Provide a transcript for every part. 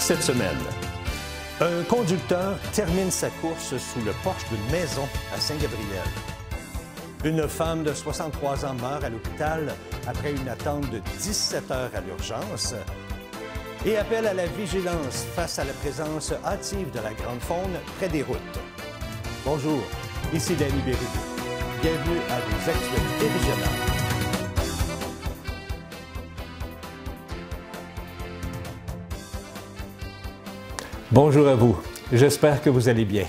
Cette semaine, un conducteur termine sa course sous le porche d'une maison à Saint-Gabriel. Une femme de 63 ans meurt à l'hôpital après une attente de 17 heures à l'urgence. Et appelle à la vigilance face à la présence hâtive de la grande faune près des routes. Bonjour, ici Danny Bérubé. Bienvenue à vos actualités régionales. Bonjour à vous, j'espère que vous allez bien.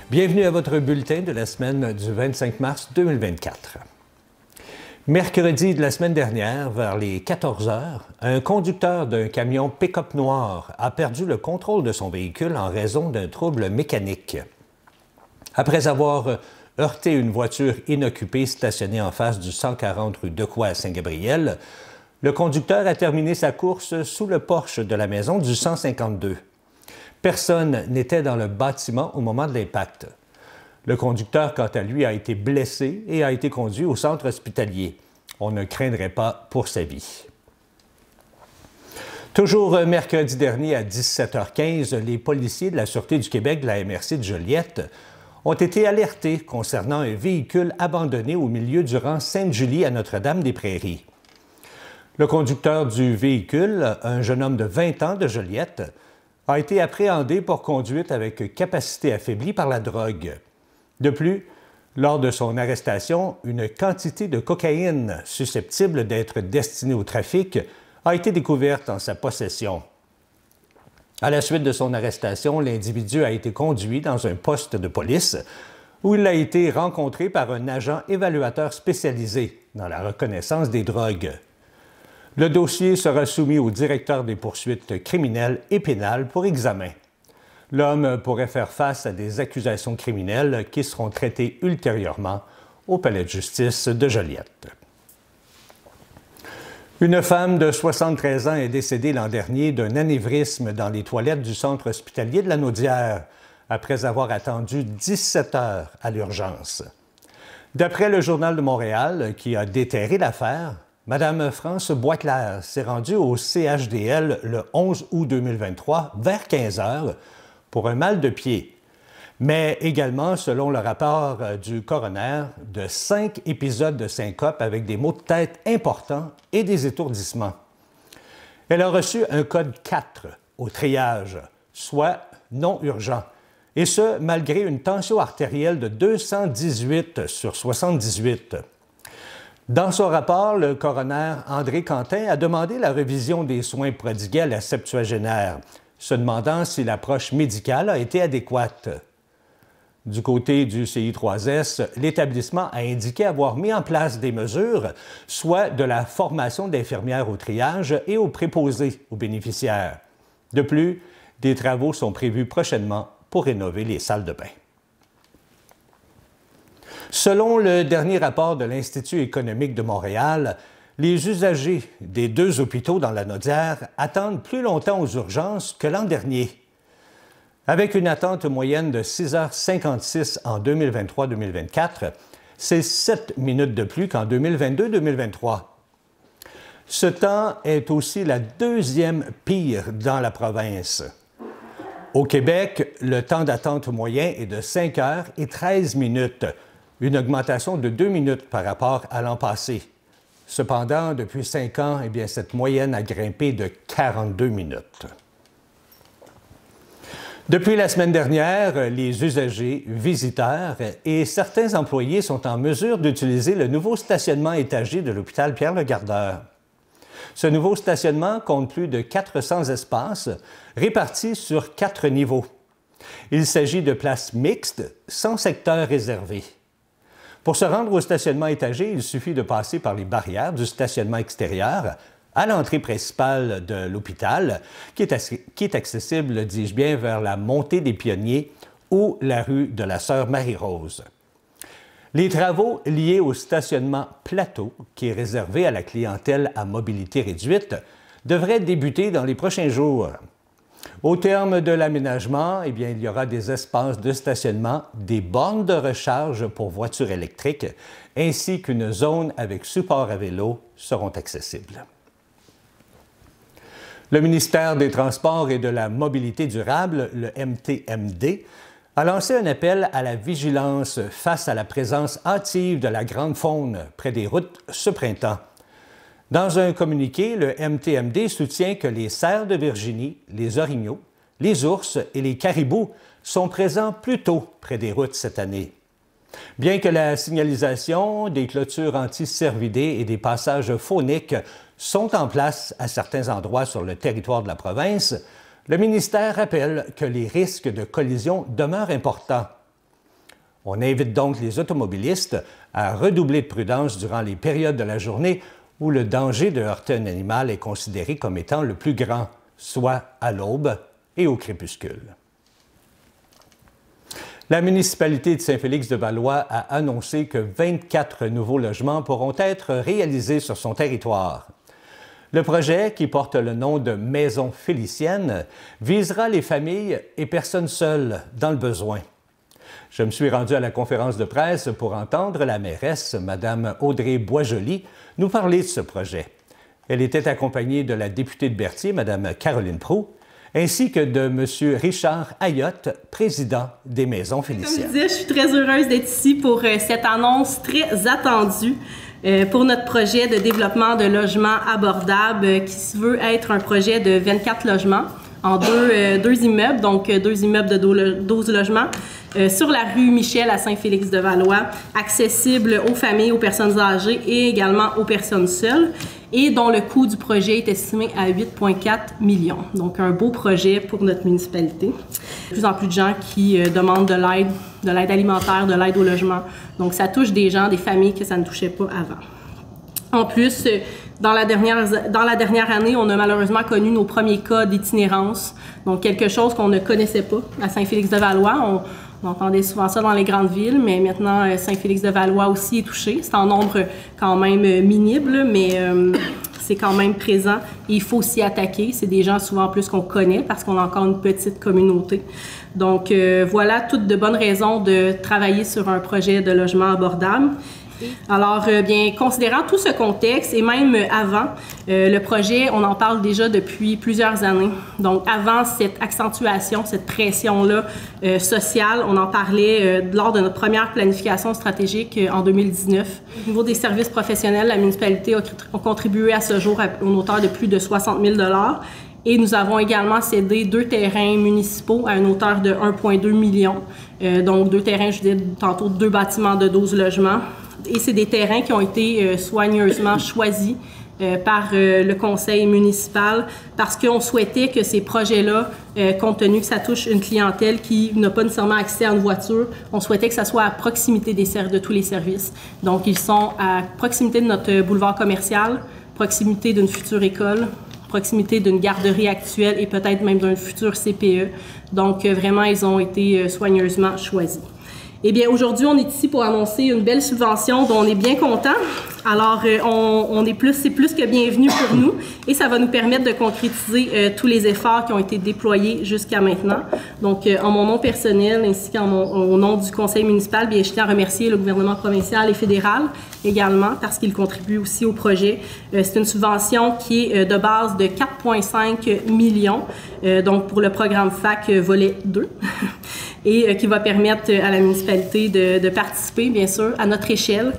Bienvenue à votre bulletin de la semaine du 25 mars 2024. Mercredi de la semaine dernière, vers les 14 heures, un conducteur d'un camion pick-up noir a perdu le contrôle de son véhicule en raison d'un trouble mécanique. Après avoir heurté une voiture inoccupée stationnée en face du 140 rue Decoy à Saint-Gabriel, le conducteur a terminé sa course sous le porche de la maison du 152. Personne n'était dans le bâtiment au moment de l'impact. Le conducteur, quant à lui, a été blessé et a été conduit au centre hospitalier. On ne craindrait pas pour sa vie. Toujours mercredi dernier à 17h15, les policiers de la Sûreté du Québec de la MRC de Joliette ont été alertés concernant un véhicule abandonné au milieu du rang Sainte-Julie à Notre-Dame-des-Prairies. Le conducteur du véhicule, un jeune homme de 20 ans de Joliette, a été appréhendé pour conduite avec capacité affaiblie par la drogue. De plus, lors de son arrestation, une quantité de cocaïne susceptible d'être destinée au trafic a été découverte en sa possession. À la suite de son arrestation, l'individu a été conduit dans un poste de police où il a été rencontré par un agent évaluateur spécialisé dans la reconnaissance des drogues. Le dossier sera soumis au directeur des poursuites criminelles et pénales pour examen. L'homme pourrait faire face à des accusations criminelles qui seront traitées ultérieurement au palais de justice de Joliette. Une femme de 73 ans est décédée l'an dernier d'un anévrisme dans les toilettes du centre hospitalier de la Naudière après avoir attendu 17 heures à l'urgence. D'après le Journal de Montréal, qui a déterré l'affaire, Mme France Boisclair s'est rendue au CHDL le 11 août 2023 vers 15 heures pour un mal de pied, mais également, selon le rapport du coroner, de 5 épisodes de syncope avec des maux de tête importants et des étourdissements. Elle a reçu un code 4 au triage, soit non urgent, et ce, malgré une tension artérielle de 218 sur 78. Dans son rapport, le coroner André Quentin a demandé la révision des soins prodigués à la septuagénaire, se demandant si l'approche médicale a été adéquate. Du côté du CI3S, l'établissement a indiqué avoir mis en place des mesures, soit de la formation d'infirmières au triage et aux préposés aux bénéficiaires. De plus, des travaux sont prévus prochainement pour rénover les salles de bain. Selon le dernier rapport de l'Institut économique de Montréal, les usagers des 2 hôpitaux dans la Naudière attendent plus longtemps aux urgences que l'an dernier. Avec une attente moyenne de 6h56 en 2023-2024, c'est 7 minutes de plus qu'en 2022-2023. Ce temps est aussi la deuxième pire dans la province. Au Québec, le temps d'attente moyen est de 5 heures et 13 minutes, une augmentation de 2 minutes par rapport à l'an passé. Cependant, depuis 5 ans, cette moyenne a grimpé de 42 minutes. Depuis la semaine dernière, les usagers, visiteurs et certains employés sont en mesure d'utiliser le nouveau stationnement étagé de l'hôpital Pierre-le-Gardeur. Ce nouveau stationnement compte plus de 400 espaces répartis sur 4 niveaux. Il s'agit de places mixtes sans secteur réservé. Pour se rendre au stationnement étagé, il suffit de passer par les barrières du stationnement extérieur à l'entrée principale de l'hôpital, qui est accessible, dis-je bien, vers la montée des Pionniers ou la rue de la Sœur Marie-Rose. Les travaux liés au stationnement plateau, qui est réservé à la clientèle à mobilité réduite, devraient débuter dans les prochains jours. Au terme de l'aménagement, il y aura des espaces de stationnement, des bornes de recharge pour voitures électriques, ainsi qu'une zone avec support à vélo seront accessibles. Le ministère des Transports et de la Mobilité durable, le MTMD, a lancé un appel à la vigilance face à la présence hâtive de la grande faune près des routes ce printemps. Dans un communiqué, le MTMD soutient que les cerfs de Virginie, les orignaux, les ours et les caribous sont présents plus tôt près des routes cette année. Bien que la signalisation, des clôtures anti-cervidés et des passages fauniques sont en place à certains endroits sur le territoire de la province, le ministère rappelle que les risques de collision demeurent importants. On invite donc les automobilistes à redoubler de prudence durant les périodes de la journée où le danger de heurter un animal est considéré comme étant le plus grand, soit à l'aube et au crépuscule. La municipalité de Saint-Félix-de-Valois a annoncé que 24 nouveaux logements pourront être réalisés sur son territoire. Le projet, qui porte le nom de Maison Félicienne, visera les familles et personnes seules dans le besoin. Je me suis rendu à la conférence de presse pour entendre la mairesse, Mme Audrey Boisjoli, nous parler de ce projet. Elle était accompagnée de la députée de Berthier, Mme Caroline Proulx, ainsi que de M. Richard Ayotte, président des Maisons Féliciennes. Comme je disais, je suis très heureuse d'être ici pour cette annonce très attendue pour notre projet de développement de logements abordables qui se veut être un projet de 24 logements en deux immeubles, donc 2 immeubles de 12 logements sur la rue Michel à Saint-Félix-de-Valois, accessible aux familles, aux personnes âgées et également aux personnes seules, et dont le coût du projet est estimé à 8,4 millions. Donc un beau projet pour notre municipalité. De plus en plus de gens qui demandent de l'aide alimentaire, de l'aide au logement. Donc ça touche des gens, des familles que ça ne touchait pas avant. En plus, dans la dernière année, on a malheureusement connu nos premiers cas d'itinérance, donc quelque chose qu'on ne connaissait pas à Saint-Félix-de-Valois. On entendait souvent ça dans les grandes villes, mais maintenant, Saint-Félix-de-Valois aussi est touché. C'est en nombre quand même minime, mais c'est quand même présent et il faut s'y attaquer. C'est des gens souvent plus qu'on connaît parce qu'on a encore une petite communauté. Donc voilà toutes de bonnes raisons de travailler sur un projet de logement abordable. Alors, bien, considérant tout ce contexte et même avant, le projet, on en parle déjà depuis plusieurs années. Donc, avant cette accentuation, cette pression-là sociale, on en parlait lors de notre première planification stratégique en 2019. Au niveau des services professionnels, la municipalité a contribué à ce jour à une hauteur de plus de 60 000 $. Et nous avons également cédé 2 terrains municipaux à une hauteur de 1,2 million. Donc, 2 terrains, je disais tantôt, 2 bâtiments de 12 logements. Et c'est des terrains qui ont été soigneusement choisis par le conseil municipal parce qu'on souhaitait que ces projets-là, compte tenu que ça touche une clientèle qui n'a pas nécessairement accès à une voiture, on souhaitait que ça soit à proximité de tous les services. Donc, ils sont à proximité de notre boulevard commercial, proximité d'une future école, proximité d'une garderie actuelle et peut-être même d'un futur CPE. Donc, vraiment, ils ont été soigneusement choisis. Eh bien, aujourd'hui, on est ici pour annoncer une belle subvention dont on est bien content. Alors, c'est plus que bienvenu pour nous et ça va nous permettre de concrétiser tous les efforts qui ont été déployés jusqu'à maintenant. Donc, en mon nom personnel ainsi qu'au nom du conseil municipal, bien, je tiens à remercier le gouvernement provincial et fédéral également parce qu'il contribue aussi au projet. C'est une subvention qui est de base de 4,5 millions, donc pour le programme FAC volet 2. Et qui va permettre à la municipalité de participer, bien sûr, à notre échelle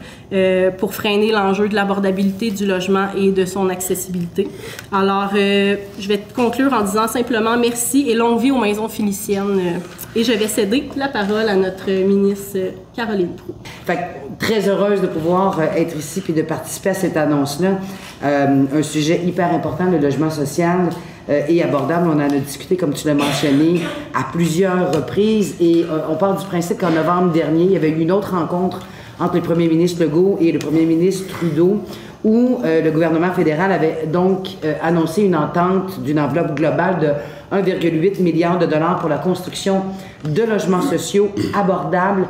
pour freiner l'enjeu de l'abordabilité du logement et de son accessibilité. Alors, je vais conclure en disant simplement merci et longue vie aux Maisons Féliciennes. Et je vais céder la parole à notre ministre Caroline Proulx. Fait que, très heureuse de pouvoir être ici puis de participer à cette annonce-là. Un sujet hyper important, le logement social et abordable. On en a discuté, comme tu l'as mentionné, à plusieurs reprises. Et on part du principe qu'en novembre dernier, il y avait eu une autre rencontre entre le premier ministre Legault et le premier ministre Trudeau, où le gouvernement fédéral avait donc annoncé une entente d'une enveloppe globale de 1,8 milliard de dollars pour la construction de logements sociaux abordables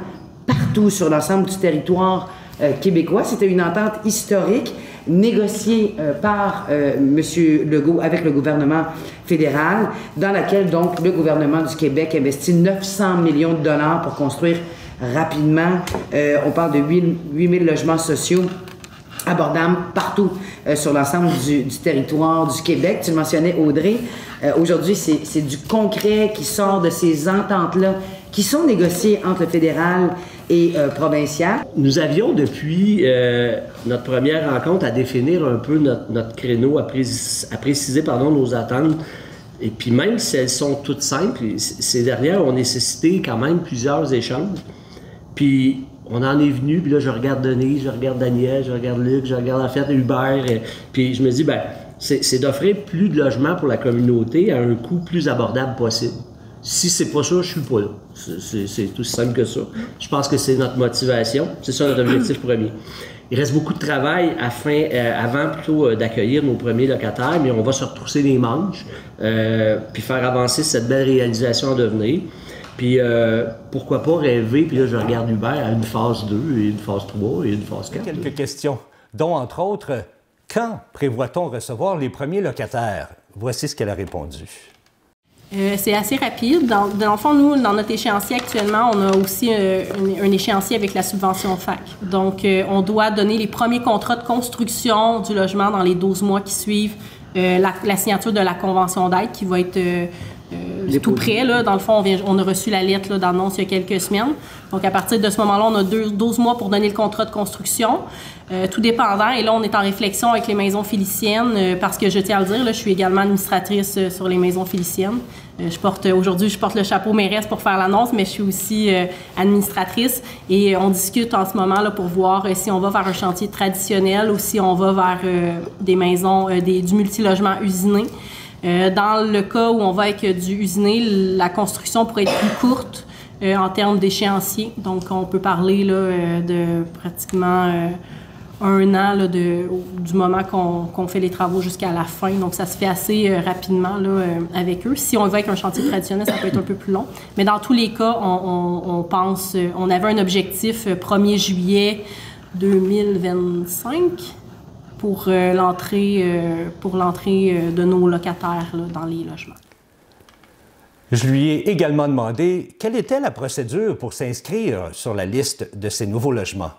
partout sur l'ensemble du territoire québécois. C'était une entente historique négociée par M. Legault avec le gouvernement fédéral, dans laquelle donc le gouvernement du Québec investit 900 millions de dollars pour construire rapidement. On parle de 8 000 logements sociaux abordables partout sur l'ensemble du territoire du Québec. Tu le mentionnais, Audrey. Aujourd'hui, c'est du concret qui sort de ces ententes-là qui sont négociées entre le fédéral et provincial. Nous avions depuis notre première rencontre à définir un peu notre créneau, à préciser nos attentes. Et puis même si elles sont toutes simples, ces dernières ont nécessité quand même plusieurs échanges. Puis on en est venu, puis là je regarde Denise, je regarde Daniel, je regarde Luc, je regarde en fait Hubert, puis je me dis, c'est d'offrir plus de logements pour la communauté à un coût plus abordable possible. Si c'est pas ça, je suis pas là. C'est tout simple que ça. Je pense que c'est notre motivation, c'est ça notre objectif premier. Il reste beaucoup de travail avant plutôt d'accueillir nos premiers locataires, mais on va se retrousser les manches, puis faire avancer cette belle réalisation en devenir. Puis pourquoi pas rêver, puis là je regarde Hubert, à une phase 2, et une phase 3, et une phase 4. Quelques questions, dont entre autres, quand prévoit-on recevoir les premiers locataires? Voici ce qu'elle a répondu. C'est assez rapide. Dans le fond, nous, dans notre échéancier actuellement, on a aussi un échéancier avec la subvention FAC. Donc, on doit donner les premiers contrats de construction du logement dans les 12 mois qui suivent la signature de la convention d'aide qui va être tout près. Là. Dans le fond, on a reçu la lettre d'annonce il y a quelques semaines. Donc, à partir de ce moment-là, on a 12 mois pour donner le contrat de construction, tout dépendant. Et là, on est en réflexion avec les maisons philiciennes parce que, je tiens à le dire, là, je suis également administratrice sur les maisons philiciennes. Aujourd'hui, je porte le chapeau mairesse pour faire l'annonce, mais je suis aussi administratrice. Et on discute en ce moment là, pour voir si on va vers un chantier traditionnel ou si on va vers des maisons, du multilogement usiné. Dans le cas où on va avec du usiné, la construction pourrait être plus courte en termes d'échéancier. Donc, on peut parler là, de pratiquement 1 an là, du moment qu'on fait les travaux jusqu'à la fin. Donc, ça se fait assez rapidement là, avec eux. Si on va avec un chantier traditionnel, ça peut être un peu plus long. Mais dans tous les cas, on pense... on avait un objectif 1er juillet 2025 pour l'entrée de nos locataires là, dans les logements. Je lui ai également demandé quelle était la procédure pour s'inscrire sur la liste de ces nouveaux logements.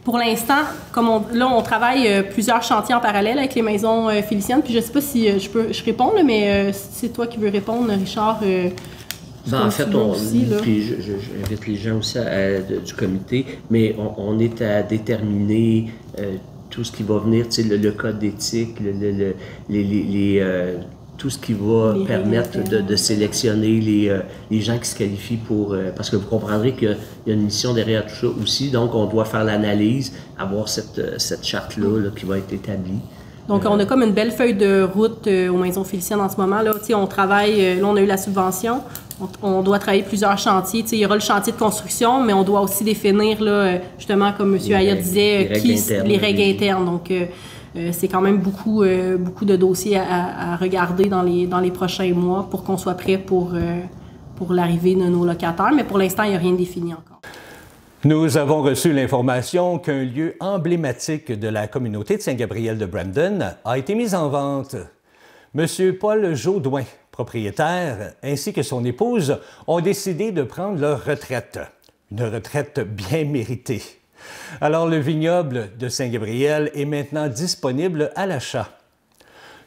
Pour l'instant, comme on travaille plusieurs chantiers en parallèle avec les maisons philiciennes, puis je ne sais pas si je réponds, là, mais c'est toi qui veux répondre, Richard. En fait, puis j'invite les gens aussi du comité, mais on est à déterminer tout ce qui va venir, tu sais, le code d'éthique, tout ce qui va permettre de sélectionner les gens qui se qualifient pour... parce que vous comprendrez qu'il y a une mission derrière tout ça aussi, donc on doit faire l'analyse, avoir cette charte-là qui va être établie. Donc, on a comme une belle feuille de route aux maisons philiciennes en ce moment. Là, on travaille, là, on a eu la subvention. On doit travailler plusieurs chantiers. Il y aura le chantier de construction, mais on doit aussi définir, là, justement, comme M. Aya disait, les règles internes. Donc, c'est quand même beaucoup de dossiers à regarder dans les prochains mois pour qu'on soit prêt pour l'arrivée de nos locataires. Mais pour l'instant, il n'y a rien de défini encore. Nous avons reçu l'information qu'un lieu emblématique de la communauté de Saint-Gabriel de Brandon a été mis en vente. M. Paul Jaudoin, propriétaire, ainsi que son épouse ont décidé de prendre leur retraite. Une retraite bien méritée. Alors, le vignoble de Saint-Gabriel est maintenant disponible à l'achat.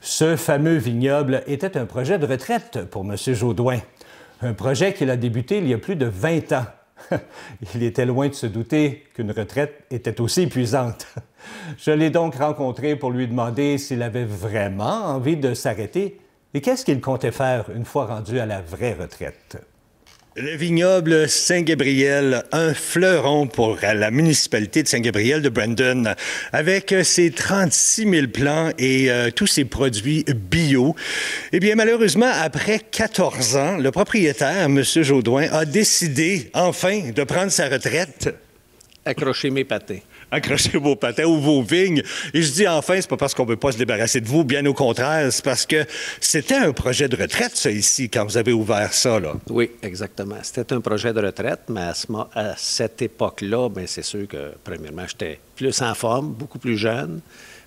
Ce fameux vignoble était un projet de retraite pour M. Jaudoin. Un projet qu'il a débuté il y a plus de 20 ans. Il était loin de se douter qu'une retraite était aussi épuisante. Je l'ai donc rencontré pour lui demander s'il avait vraiment envie de s'arrêter et qu'est-ce qu'il comptait faire une fois rendu à la vraie retraite. Le vignoble Saint-Gabriel, un fleuron pour la municipalité de Saint-Gabriel de Brandon, avec ses 36 000 plants et tous ses produits bio. Eh bien, malheureusement, après 14 ans, le propriétaire, M. Jaudoin, a décidé, enfin, de prendre sa retraite. Accrochez mes patins. Accrochez vos patins ou vos vignes. Et je dis enfin, c'est pas parce qu'on ne veut pas se débarrasser de vous, bien au contraire, c'est parce que c'était un projet de retraite, ça, ici, quand vous avez ouvert ça, là. Oui, exactement. C'était un projet de retraite, mais à cette époque-là, bien, c'est sûr que, premièrement, j'étais plus en forme, beaucoup plus jeune,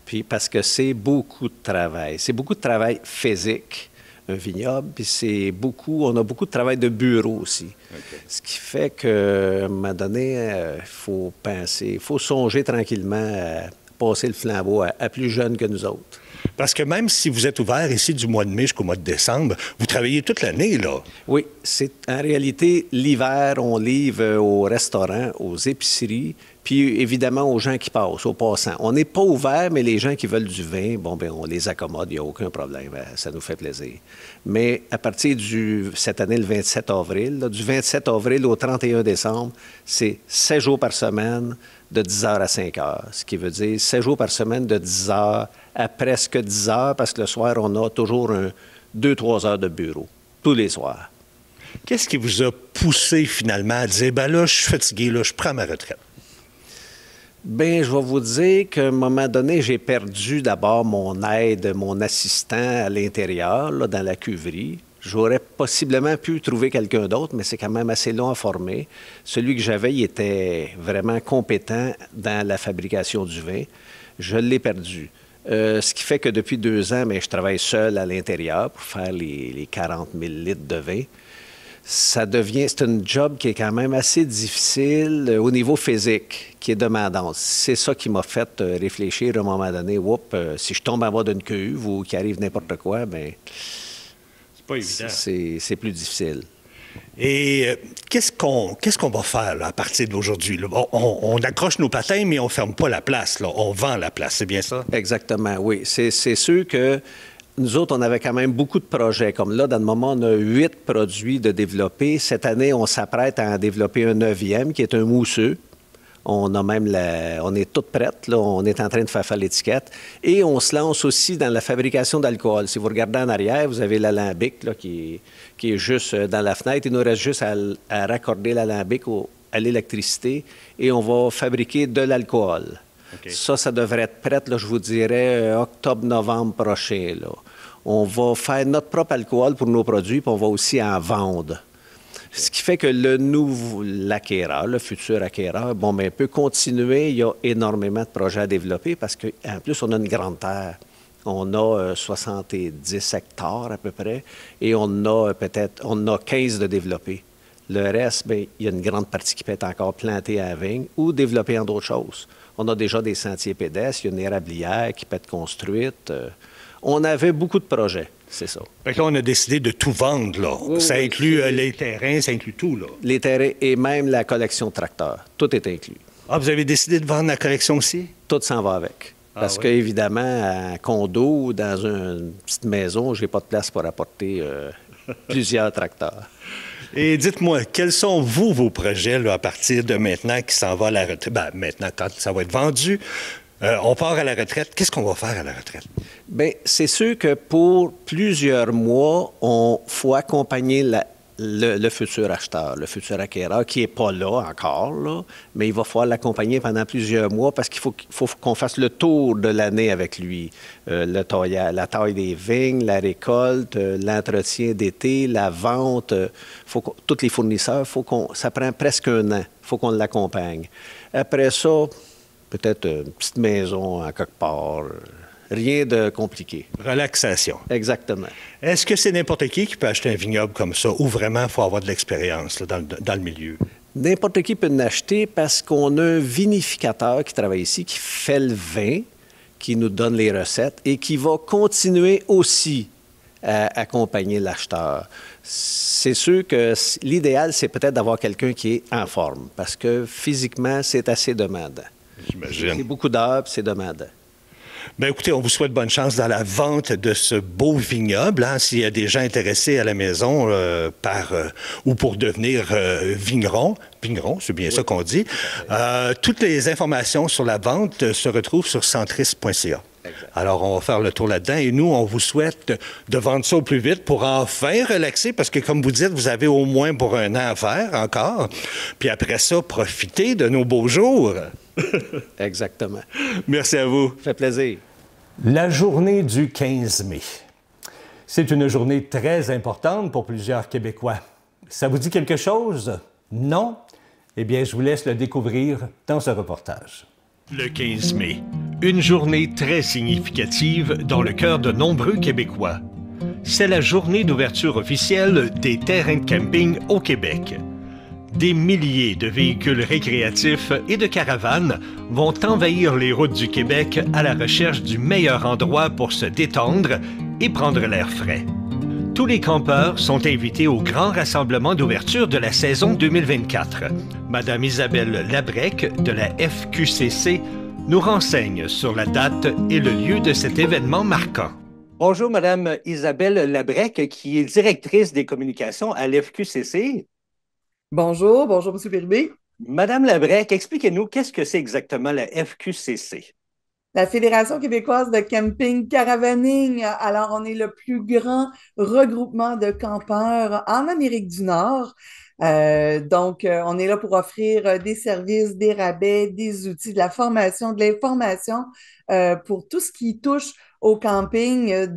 puis parce que c'est beaucoup de travail. C'est beaucoup de travail physique, un vignoble, puis on a beaucoup de travail de bureau aussi. Okay. Ce qui fait qu'à un moment donné, il faut penser, il faut songer tranquillement à passer le flambeau à plus jeunes que nous autres. Parce que même si vous êtes ouvert ici du mois de mai jusqu'au mois de décembre, vous travaillez toute l'année, là. Oui, c'est en réalité, l'hiver, on livre aux restaurants, aux épiceries, puis évidemment aux gens qui passent, aux passants. On n'est pas ouvert, mais les gens qui veulent du vin, bon, bien, on les accommode, il n'y a aucun problème, ça nous fait plaisir. Mais à partir cette année, le 27 avril, là, du 27 avril au 31 décembre, c'est 7 jours par semaine, de 10 heures à 5 heures, ce qui veut dire 7 jours par semaine de 10 heures à presque 10 heures, parce que le soir, on a toujours 2-3 heures de bureau, tous les soirs. Qu'est-ce qui vous a poussé finalement à dire, ben là, je suis fatigué, là, je prends ma retraite? Bien, je vais vous dire qu'à un moment donné, j'ai perdu d'abord mon aide, mon assistant à l'intérieur, là, dans la cuverie. J'aurais possiblement pu trouver quelqu'un d'autre, mais c'est quand même assez long à former. Celui que j'avais, il était vraiment compétent dans la fabrication du vin. Je l'ai perdu. Ce qui fait que depuis 2 ans, bien, je travaille seul à l'intérieur pour faire les 40 000 litres de vin. C'est un job qui est quand même assez difficile au niveau physique, qui est demandant. C'est ça qui m'a fait réfléchir à un moment donné. Si je tombe en bas d'une cuve ou qu'il arrive n'importe quoi, bien... Pas évident. C'est plus difficile. Et qu'est-ce qu'on va faire là, à partir d'aujourd'hui? On accroche nos patins, mais on ne ferme pas la place. Là. On vend la place, c'est bien ça? Exactement, oui. C'est sûr que nous autres, on avait quand même beaucoup de projets. Comme là, dans le moment, on a 8 produits de développer. Cette année, on s'apprête à en développer un 9e, qui est un mousseux. On est toute prête, là. On est en train de faire l'étiquette. Et on se lance aussi dans la fabrication d'alcool. Si vous regardez en arrière, vous avez l'alambic là, qui est juste dans la fenêtre. Il nous reste juste à raccorder l'alambic à l'électricité et on va fabriquer de l'alcool. Okay. Ça devrait être prêt, là, je vous dirais, octobre-novembre prochain. Là. On va faire notre propre alcool pour nos produits, puis on va aussi en vendre. Ce qui fait que l'acquéreur, le futur acquéreur, bon, bien, peut continuer. Il y a énormément de projets à développer parce qu'en plus, on a une grande terre. On a 70 hectares à peu près et on a 15 de développer. Le reste, bien, il y a une grande partie qui peut être encore plantée à la vigne ou développée en d'autres choses. On a déjà des sentiers pédestres, il y a une érablière qui peut être construite. On avait beaucoup de projets, c'est ça. Fait que là, on a décidé de tout vendre, là. Oui, ça inclut les terrains, ça inclut tout, là. Les terrains et même la collection de tracteurs. Tout est inclus. Ah, vous avez décidé de vendre la collection aussi? Tout s'en va avec. Parce qu'évidemment, à un condo ou dans une petite maison, je n'ai pas de place pour apporter plusieurs tracteurs. Et dites-moi, quels sont, vos projets là, à partir de maintenant qui s'en va à la retraite? Bien, maintenant, quand ça va être vendu, on part à la retraite. Qu'est-ce qu'on va faire à la retraite? Bien, c'est sûr que pour plusieurs mois, faut accompagner le futur acheteur, le futur acquéreur, qui n'est pas là encore, là, mais il va falloir l'accompagner pendant plusieurs mois parce qu'il faut qu'on fasse le tour de l'année avec lui. La taille des vignes, la récolte, l'entretien d'été, la vente, tous les fournisseurs, ça prend presque 1 an. Il faut qu'on l'accompagne. Après ça, peut-être une petite maison en quelque part. Rien de compliqué. Relaxation. Exactement. Est-ce que c'est n'importe qui peut acheter un vignoble comme ça ou vraiment il faut avoir de l'expérience là, dans le milieu? N'importe qui peut l'acheter parce qu'on a un vinificateur qui travaille ici, qui fait le vin, qui nous donne les recettes et qui va continuer aussi à accompagner l'acheteur. C'est sûr que l'idéal, c'est peut-être d'avoir quelqu'un qui est en forme parce que physiquement, c'est assez demandant. J'imagine. C'est beaucoup d'heures, puis c'est demandant. Bien, écoutez, on vous souhaite bonne chance dans la vente de ce beau vignoble. Hein, s'il y a des gens intéressés à la maison ou pour devenir vigneron, c'est bien ça qu'on dit. Toutes les informations sur la vente se retrouvent sur centris.ca. Alors, on va faire le tour là-dedans et nous, on vous souhaite de vendre ça au plus vite pour enfin relaxer parce que, comme vous dites, vous avez au moins pour 1 an à faire encore. Puis après ça, profitez de nos beaux jours. Exactement. Merci à vous. Ça fait plaisir. La journée du 15 mai. C'est une journée très importante pour plusieurs Québécois. Ça vous dit quelque chose? Non? Eh bien, je vous laisse le découvrir dans ce reportage. Le 15 mai, une journée très significative dans le cœur de nombreux Québécois. C'est la journée d'ouverture officielle des terrains de camping au Québec. Des milliers de véhicules récréatifs et de caravanes vont envahir les routes du Québec à la recherche du meilleur endroit pour se détendre et prendre l'air frais. Tous les campeurs sont invités au grand rassemblement d'ouverture de la saison 2024. Madame Isabelle Labrec de la FQCC nous renseigne sur la date et le lieu de cet événement marquant. Bonjour, Madame Isabelle Labrec, qui est directrice des communications à l'FQCC. Bonjour, bonjour, M. Bérubé. Madame Labrec, expliquez-nous qu'est-ce que c'est exactement la FQCC? La Fédération québécoise de camping caravaning. Alors, on est le plus grand regroupement de campeurs en Amérique du Nord. Donc, on est là pour offrir des services, des rabais, des outils, de la formation, de l'information pour tout ce qui touche au camping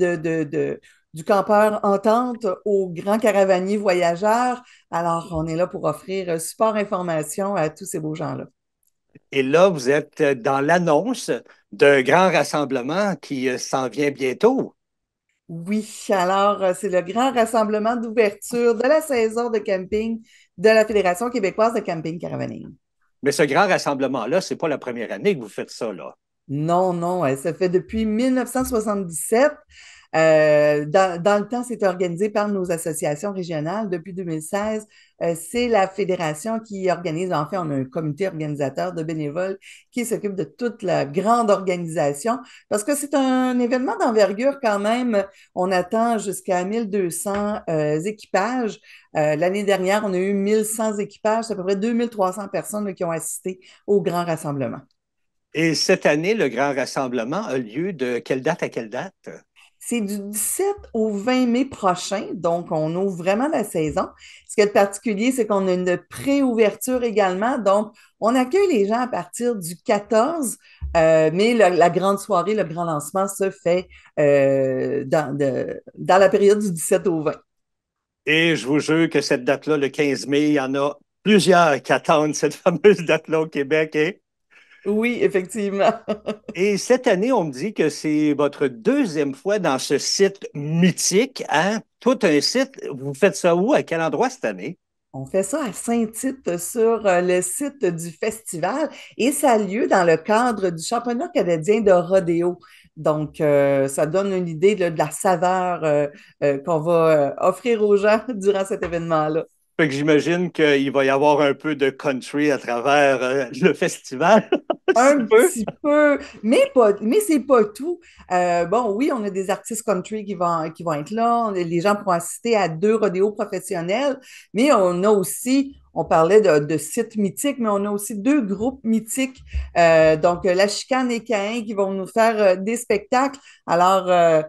du campeur en tente au grand caravanier voyageur. Alors, on est là pour offrir support information à tous ces beaux gens-là. Et là, vous êtes dans l'annonce d'un grand rassemblement qui s'en vient bientôt. Oui, alors c'est le grand rassemblement d'ouverture de la saison de camping de la Fédération québécoise de camping caravaning. Mais ce grand rassemblement-là, ce n'est pas la première année que vous faites ça, là. Non, non, ça fait depuis 1977. Dans le temps, c'est organisé par nos associations régionales. Depuis 2016, c'est la fédération qui organise. En fait, on a un comité organisateur de bénévoles qui s'occupe de toute la grande organisation parce que c'est un événement d'envergure quand même. On attend jusqu'à 1200 équipages. L'année dernière, on a eu 1100 équipages. C'est à peu près 2300 personnes là, qui ont assisté au grand rassemblement. Et cette année, le grand rassemblement a lieu de quelle date à quelle date? C'est du 17 au 20 mai prochain, donc on ouvre vraiment la saison. Ce qui est particulier, c'est qu'on a une pré-ouverture également, donc on accueille les gens à partir du 14, mais la grande soirée, le grand lancement se fait dans la période du 17 au 20. Et je vous jure que cette date-là, le 15 mai, il y en a plusieurs qui attendent cette fameuse date-là au Québec, hein? Oui, effectivement. Et cette année, on me dit que c'est votre deuxième fois dans ce site mythique, hein? Tout un site. Vous faites ça où? À quel endroit cette année? On fait ça à Saint-Tite sur le site du festival et ça a lieu dans le cadre du championnat canadien de rodéo. Donc, ça donne une idée de la saveur qu'on va offrir aux gens durant cet événement-là. Fait que j'imagine qu'il va y avoir un peu de country à travers le festival. Un petit peu, mais c'est pas tout. Bon, oui, on a des artistes country qui vont être là. Les gens pourront assister à 2 rodéos professionnels, mais on a aussi, on parlait de sites mythiques, mais on a aussi 2 groupes mythiques. Donc, La Chicane et Caïn qui vont nous faire des spectacles. Alors,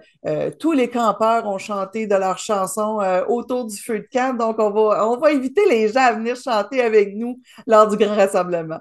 tous les campeurs ont chanté de leurs chansons autour du feu de camp. Donc, on va inviter les gens à venir chanter avec nous lors du grand rassemblement.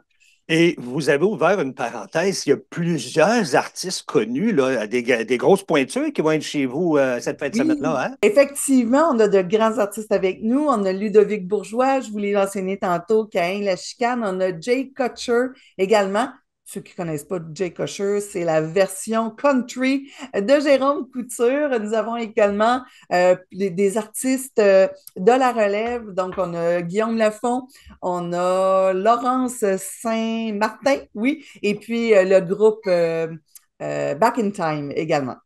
Et vous avez ouvert une parenthèse, il y a plusieurs artistes connus, là, des grosses pointures qui vont être chez vous cette fin de Oui, semaine-là, hein? effectivement, on a de grands artistes avec nous. On a Ludovic Bourgeois, je vous l'ai mentionné tantôt, Caïn La Chicane. On a Jay Kutcher également. Ceux qui ne connaissent pas Jay Kutcher, c'est la version country de Jérôme Couture. Nous avons également des artistes de la relève. Donc, on a Guillaume Lafont, on a Laurence Saint-Martin, oui, et puis le groupe Back in Time également.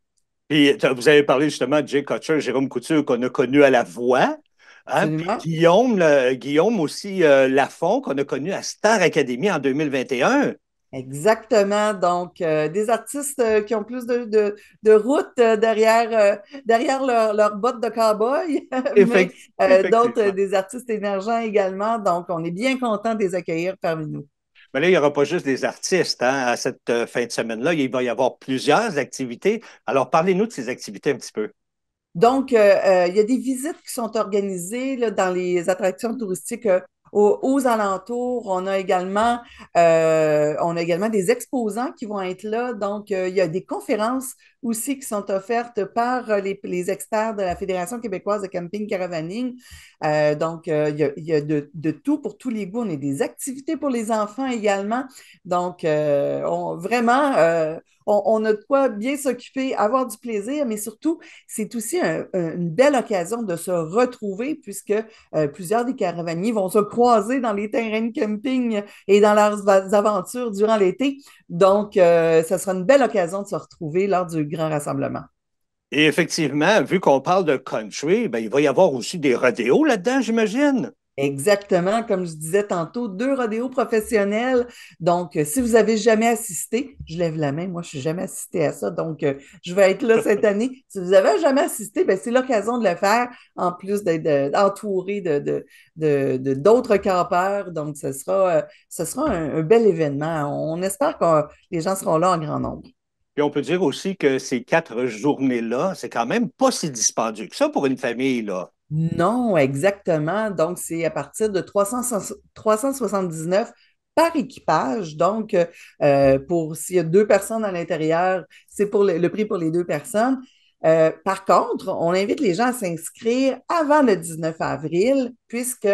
Puis vous avez parlé justement de Jay Kutcher, Jérôme Couture, qu'on a connu à La Voix. Hein? Puis Guillaume aussi Lafont, qu'on a connu à Star Academy en 2021. Exactement. Donc, des artistes qui ont plus de route derrière leur bottes de cow-boy, mais d'autres, des artistes émergents également. Donc, on est bien content de les accueillir parmi nous. Mais là, il n'y aura pas juste des artistes hein, à cette fin de semaine-là. Il va y avoir plusieurs activités. Alors, parlez-nous de ces activités un petit peu. Donc, il y a des visites qui sont organisées là, dans les attractions touristiques aux alentours. On a également des exposants qui vont être là. Donc, il y a des conférences aussi qui sont offertes par les experts de la Fédération québécoise de camping caravaning. Donc, il y a de tout pour tous les goûts. On a des activités pour les enfants également. Donc, on a de quoi bien s'occuper, avoir du plaisir, mais surtout, c'est aussi une belle occasion de se retrouver puisque plusieurs des caravaniers vont se croiser dans les terrains de camping et dans leurs aventures durant l'été. Donc, ça sera une belle occasion de se retrouver lors du grand rassemblement. Et effectivement, vu qu'on parle de country, ben, il va y avoir aussi des rodéos là-dedans, j'imagine. Exactement, comme je disais tantôt, 2 rodéos professionnels. Donc, si vous avez jamais assisté, je lève la main, moi, je suis jamais assisté à ça, donc je vais être là cette année. Si vous avez jamais assisté, ben, c'est l'occasion de le faire, en plus d'être entouré d'autres campeurs. Donc, ce sera un bel événement. On espère que les gens seront là en grand nombre. Puis on peut dire aussi que ces 4 journées-là, c'est quand même pas si dispendieux que ça pour une famille, là. Non, exactement. Donc, c'est à partir de 379 par équipage. Donc, s'il y a 2 personnes à l'intérieur, c'est pour le prix pour les 2 personnes. Par contre, on invite les gens à s'inscrire avant le 19 avril, puisque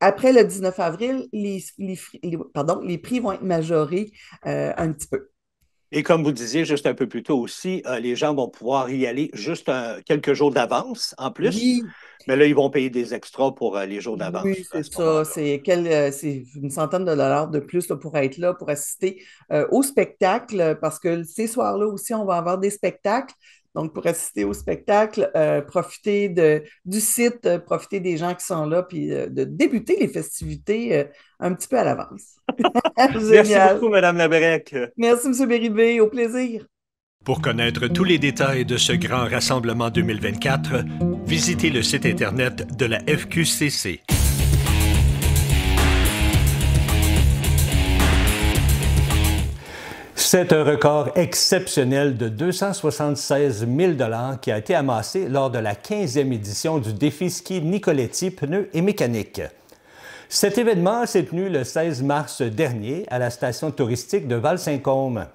après le 19 avril, les prix vont être majorés un petit peu. Et comme vous disiez juste un peu plus tôt aussi, les gens vont pouvoir y aller juste quelques jours d'avance en plus. Oui, Mais là, ils vont payer des extras pour les jours oui, d'avance à c'est ce ça. moment-là. C'est une centaine de dollars de plus là, pour être là, pour assister au spectacle, parce que ces soirs-là aussi, on va avoir des spectacles. Donc, pour assister au spectacle, profiter du site, profiter des gens qui sont là, puis de débuter les festivités un petit peu à l'avance. Merci Génial. beaucoup, Madame Labrec. Merci, M. Béribé. Au plaisir. Pour connaître tous les détails de ce grand rassemblement 2024, visitez le site Internet de la FQCC. C'est un record exceptionnel de 276 000 $ qui a été amassé lors de la 15e édition du défi ski Nicoletti pneus et mécanique. Cet événement s'est tenu le 16 mars dernier à la station touristique de Val-Saint-Côme.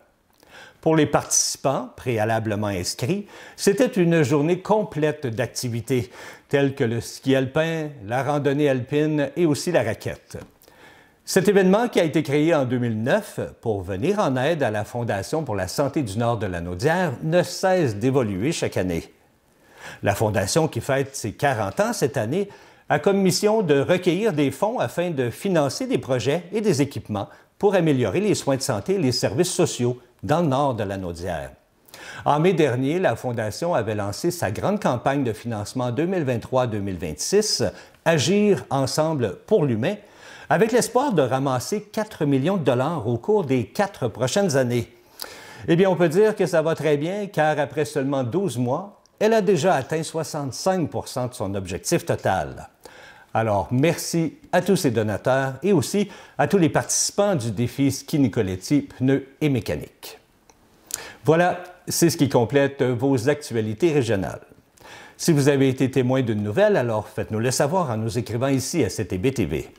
Pour les participants préalablement inscrits, c'était une journée complète d'activités, telles que le ski alpin, la randonnée alpine et aussi la raquette. Cet événement, qui a été créé en 2009 pour venir en aide à la Fondation pour la santé du Nord de la Naudière, ne cesse d'évoluer chaque année. La Fondation, qui fête ses 40 ans cette année, a comme mission de recueillir des fonds afin de financer des projets et des équipements pour améliorer les soins de santé et les services sociaux dans le nord de la Naudière. En mai dernier, la Fondation avait lancé sa grande campagne de financement 2023-2026, Agir ensemble pour l'humain, avec l'espoir de ramasser 4 millions de dollars au cours des 4 prochaines années. Eh bien, on peut dire que ça va très bien, car après seulement 12 mois, elle a déjà atteint 65 % de son objectif total. Alors, merci à tous ces donateurs et aussi à tous les participants du défi Ski Nicoletti, pneus et mécanique. Voilà, c'est ce qui complète vos actualités régionales. Si vous avez été témoin d'une nouvelle, alors faites-nous le savoir en nous écrivant ici à CTB TV.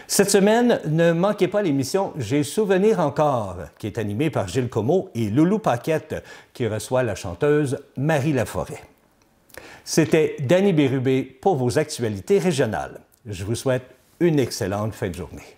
Cette semaine, ne manquez pas l'émission J'ai souvenir encore, qui est animée par Gilles Comeau et Loulou Paquette, qui reçoit la chanteuse Marie Laforêt. C'était Danny Bérubé pour vos actualités régionales. Je vous souhaite une excellente fin de journée.